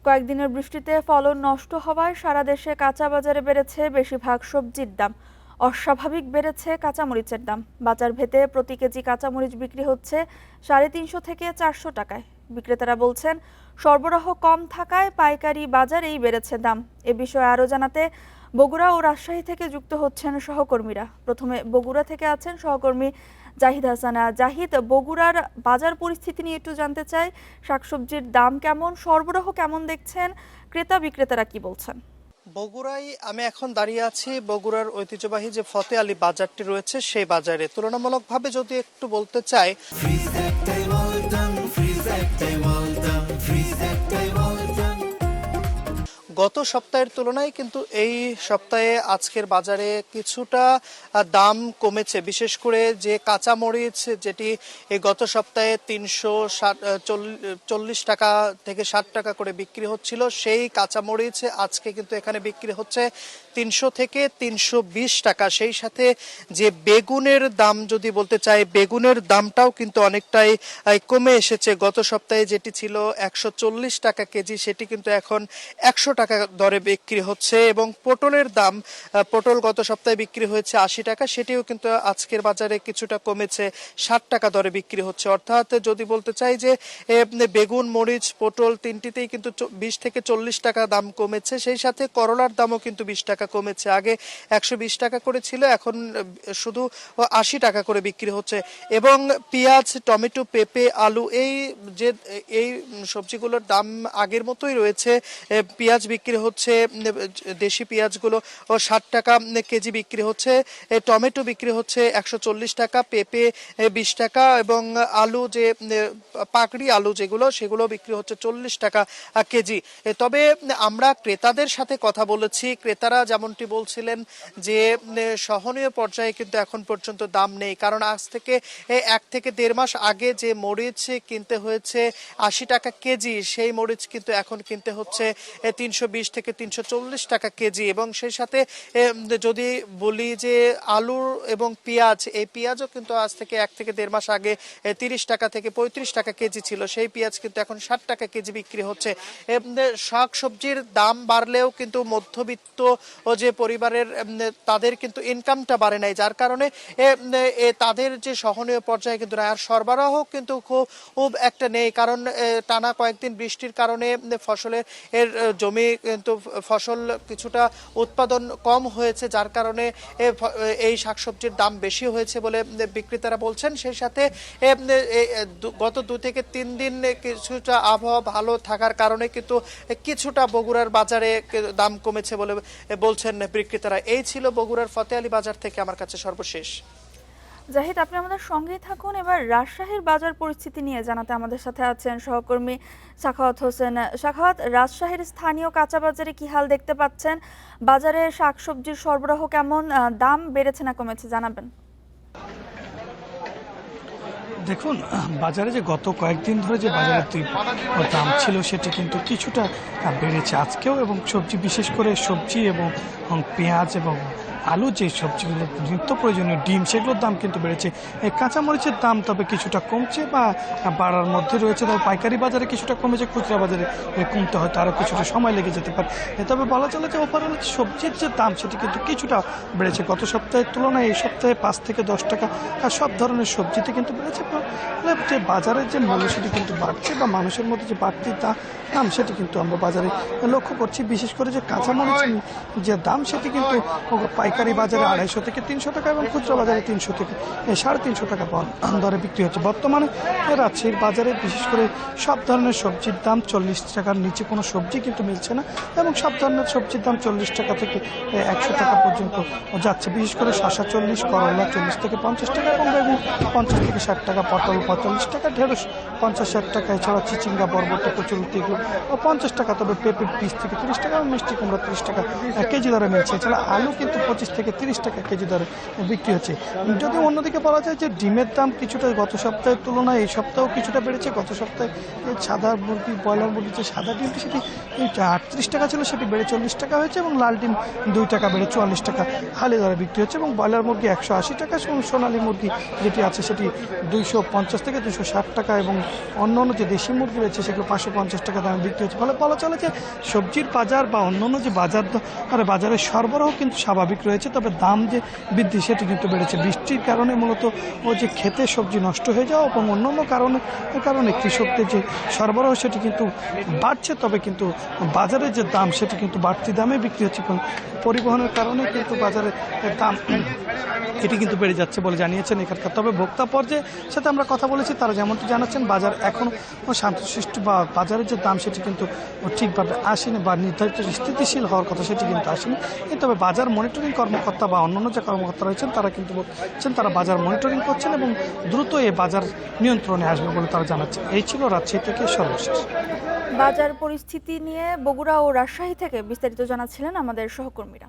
কয়েকদিনের বৃষ্টিতে ফলন নষ্ট হওয়ায় সারা দেশে কাঁচা বাজারে বেড়েছে বেশিরভাগ সবজির দাম। অস্বাভাবিক বেড়েছে কাঁচামরিচের দাম। বাজার ভেদে প্রতি কেজি কাঁচামরিচ বিক্রি হচ্ছে 350 থেকে 400 টাকায়। বিক্রেতারা বলছেন সরবরাহ কম থাকায় পাইকারি বাজারেই বেড়েছে দাম। এ বিষয়ে আরও জানাতে বগুড়া ও রাজশাহী থেকে যুক্ত হচ্ছেন সহকর্মীরা। প্রথমে বগুড়া থেকে আছেন সহকর্মী জাহিদ হাসানা। জাহিদ, বগুড়ার বাজার পরিস্থিতি নিয়ে একটু জানতে চাই। শাকসবজির দাম কেমন, সরবরাহ কেমন দেখছেন, ক্রেতা বিক্রেতারা কি বলছেন? বগুড়ায় আমি এখন দাঁড়িয়ে আছি। বগুড়ার ঐতিহ্যবাহী যে ফতে আলী বাজারটি রয়েছে সেই বাজারে তুলনামূলকভাবে যদি একটু বলতে চাই, গত সপ্তাহের তুলনায় কিন্তু এই সপ্তাহে আজকের বাজারে কিছুটা দাম কমেছে। বিশেষ করে যে কাঁচামরিচ, যেটি এই গত সপ্তাহে 340 টাকা থেকে 60 টাকা করে বিক্রি হচ্ছিল, সেই কাঁচামরিচ আজকে কিন্তু এখানে বিক্রি হচ্ছে 300 থেকে 320 টাকা। সেই সাথে যে বেগুনের দাম যদি বলতে চাই, বেগুনের দামটাও কিন্তু অনেকটাই কমে এসেছে। গত সপ্তাহে যেটি ছিল 140 টাকা কেজি, সেটি কিন্তু এখন 100 টাকা দরে বিক্রি হচ্ছে। এবং পটলের দাম, পটল গত সপ্তাহে বিক্রি হয়েছে 80 টাকা, সেটিও কিন্তু আজকের বাজারে কিছুটা কমেছে, 60 টাকা দরে বিক্রি হচ্ছে। অর্থাৎ যদি বলতে চাই যে বেগুন, মরিচ, পটল তিনটিতেই কিন্তু 20 থেকে 40 টাকা দাম কমেছে। সেই সাথে করলার দামও কিন্তু 20 টাকা কমেছে। আগে 120 টাকা করে ছিল, এখন শুধু 80 টাকা করে বিক্রি হচ্ছে। এবং পেঁয়াজ, টমেটো, পেঁপে, আলু, এই সবজিগুলোর দাম আগের মতোই রয়েছে। পেঁয়াজ বিক্রি হচ্ছে, দেশি পেঁয়াজগুলো 60 টাকা কেজি বিক্রি হচ্ছে। টমেটো বিক্রি হচ্ছে 140 টাকা, পেঁপে 20 টাকা, এবং আলু, যে পাকড়ি আলু যেগুলো, সেগুলো বিক্রি হচ্ছে 40 টাকা কেজি। তবে আমরা ক্রেতাদের সাথে কথা বলেছি। ক্রেতারা যেমনটি বলছিলেন যে সহনীয় পর্যায়ে কিন্তু এখন পর্যন্ত দাম নেই। কারণ আজ থেকে 1 থেকে 1.5 মাস আগে যে মরিচ কিনতে হয়েছে 80 টাকা কেজি, সেই মরিচ কিন্তু এখন কিনতে হচ্ছে 320 থেকে 340 টাকা কেজি। এবং সেই সাথে যদি বলি যে আলু এবং পেঁয়াজ, এই পেঁয়াজও কিন্তু আজ থেকে 1 থেকে 1.5 মাস আগে 30 টাকা থেকে 35 টাকা কেজি ছিল, সেই পেঁয়াজ কিন্তু এখন 60 টাকা কেজি বিক্রি হচ্ছে। শাক সবজির দাম বাড়লেও কিন্তু মধ্যবিত্ত ও যে পরিবারের, তাদের কিন্তু ইনকামটা বাড়ে নাই, যার কারণে তাদের যে সহনীয় পর্যায়ে কিন্তু আর সরবরাহ কিন্তু খুব একটা নেই। কারণ টানা কয়েকদিন বৃষ্টির কারণে ফসলের জমি কিন্তু ফসল কিছুটা উৎপাদন কম হয়েছে, যার কারণে এই শাকসবজির দাম বেশি হয়েছে বলে বিক্রেতারা বলছেন। সেই সাথে গত 2 থেকে 3 দিন কিছুটা আবহাওয়া ভালো থাকার কারণে কিন্তু কিছুটা বগুড়ার বাজারে দাম কমেছে বলে বলছেন বিক্রেতারা। এই ছিল বগুড়ার ফতে আলী বাজার থেকে আমার কাছে সর্বশেষ। জাহিদ, আপনি আমাদের সঙ্গেই থাকুন। এবার রাজশাহীর বাজার পরিস্থিতি নিয়ে জানাতে আমাদের সাথে আছেন সহকর্মী সাখাওয়াত হোসেন। সাখাওয়াত, রাজশাহীর স্থানীয় কাঁচা বাজারে কি হাল দেখতে পাচ্ছেন? বাজারে শাকসবজির সরবরাহ কেমন, দাম বেড়েছে না কমেছে, জানাবেন। দেখুন, বাজারে যে গত কয়েকদিন ধরে যে বাজারের দাম ছিল সেটি কিন্তু কিছুটা বেড়েছে আজকেও। এবং সবজি, বিশেষ করে সবজি এবং পেঁয়াজ এবং আলু, যে সবজিগুলো নিত্য প্রয়োজনীয়, ডিম, সেগুলোর দাম কিন্তু বেড়েছে। এই কাঁচামরিচের দাম তবে কিছুটা কমছে বা বাড়ার মধ্যে রয়েছে। তবে পাইকারি বাজারে কিছুটা কমেছে, খুচরা বাজারে কমতে হয়তো আরও কিছুটা সময় লেগে যেতে পারে। তবে বলা চলে যে ওভারঅল সবজির যে দাম সেটি কিন্তু কিছুটা বেড়েছে। গত সপ্তাহের তুলনায় এই সপ্তাহে 5 থেকে 10 টাকা সব ধরনের সবজিতে কিন্তু বেড়েছে। যে বাজারের যে মূল্য সেটি কিন্তু বাড়ছে, বা মানুষের মধ্যে যে বাড়তি দাম সেটি কিন্তু আমরা বাজারে লক্ষ্য করছি। বিশেষ করে যে কাঁচামরিচের যে দাম সেটি কিন্তু পাইকারি বাজারে 250 থেকে 300 টাকা এবং খুচরা বাজারে 300 থেকে 350 টাকা দরে বিক্রি হচ্ছে। বর্তমানে রাজশাহীর বাজারে বিশেষ করে সব ধরনের সবজির দাম 40 টাকার নিচে কোনো সবজি কিন্তু মিলছে না, এবং সব ধরনের সবজির দাম 40 টাকা থেকে 100 টাকা পর্যন্ত যাচ্ছে। বিশেষ করে শসা 40, করলা 40 থেকে 50 টাকা, এবং বেগুন 50 থেকে 60 টাকা, পটল 45 টাকা, ঢেঁড়স 50-60 টাকা, এছাড়া চিচিঙ্গা, বরবটি, কচুলতি এগুলো 50 টাকা, তবে পেঁপে 20 থেকে 30 টাকা, এবং মিষ্টি কুমড়া 30 টাকা কেজি দরে মিলছে। এছাড়া আলু কিন্তু 25 থেকে 30 টাকা কেজি দরে বিক্রি হচ্ছে। যদি অন্যদিকে বলা যায় যে ডিমের দাম কিছুটা গত সপ্তাহের তুলনায় এই সপ্তাহেও কিছুটা বেড়েছে। গত সপ্তাহে সাদা মুরগি, ব্রয়লার মুরগি, যে সাদা ডিমটি সেটি 38 টাকা ছিল, সেটি বেড়ে 40 টাকা হয়েছে, এবং লাল ডিম 2 টাকা বেড়ে 44 টাকা হালি দরে বিক্রি হচ্ছে। এবং ব্রয়লার মুরগি 180 টাকা, এবং সোনালী মুরগি যেটি আছে সেটি 250 থেকে 260 টাকা, এবং অন্যান্য যে দেশি মুরগি রয়েছে সেগুলো 550 টাকা দামে বিক্রি হচ্ছে। ফলে বলা চলে যে সবজির বাজার বা অন্যান্য যে বাজারের সরবরাহ কিন্তু স্বাভাবিক রয়েছে, তবে দাম যে বৃদ্ধি সেটি কিন্তু বেড়েছে। বৃষ্টির কারণে মূলত যে ক্ষেতে সবজি নষ্ট হয়ে যাওয়া এবং অন্যান্য কারণে কৃষকদের যে সরবরাহ সেটি কিন্তু বাড়ছে, তবে কিন্তু বাজারের যে দাম সেটি কিন্তু বাড়তি দামে বিক্রি হচ্ছে। পরিবহনের কারণে কিন্তু বাজারের দাম এটি কিন্তু বেড়ে যাচ্ছে বলে জানিয়েছেন এখানকার। তবে ভোক্তা পর্যায়ে সাথে আমরা কথা বলেছি, তারা যেমনটি জানাচ্ছেন বাজার এখনও শান্তশিষ্ট বা বাজারের যে দাম সেটি কিন্তু ঠিকভাবে আসেনি বা নির্ধারিত স্থিতিশীল হওয়ার কথা সেটি কিন্তু আসেনি। তবে বাজার মনিটরিং কর্মকর্তা বা অন্যান্য যে কর্মকর্তা রয়েছেন তারা কিন্তু বলছেন তারা বাজার মনিটরিং করছেন এবং দ্রুত এই বাজার নিয়ন্ত্রণে আসবে বলে তারা জানাচ্ছেন। এই ছিল রাজশাহী থেকে সর্বশেষ। বাজার পরিস্থিতি নিয়ে বগুড়া ও রাজশাহী থেকে বিস্তারিত জানাচ্ছিলেন আমাদের সহকর্মীরা।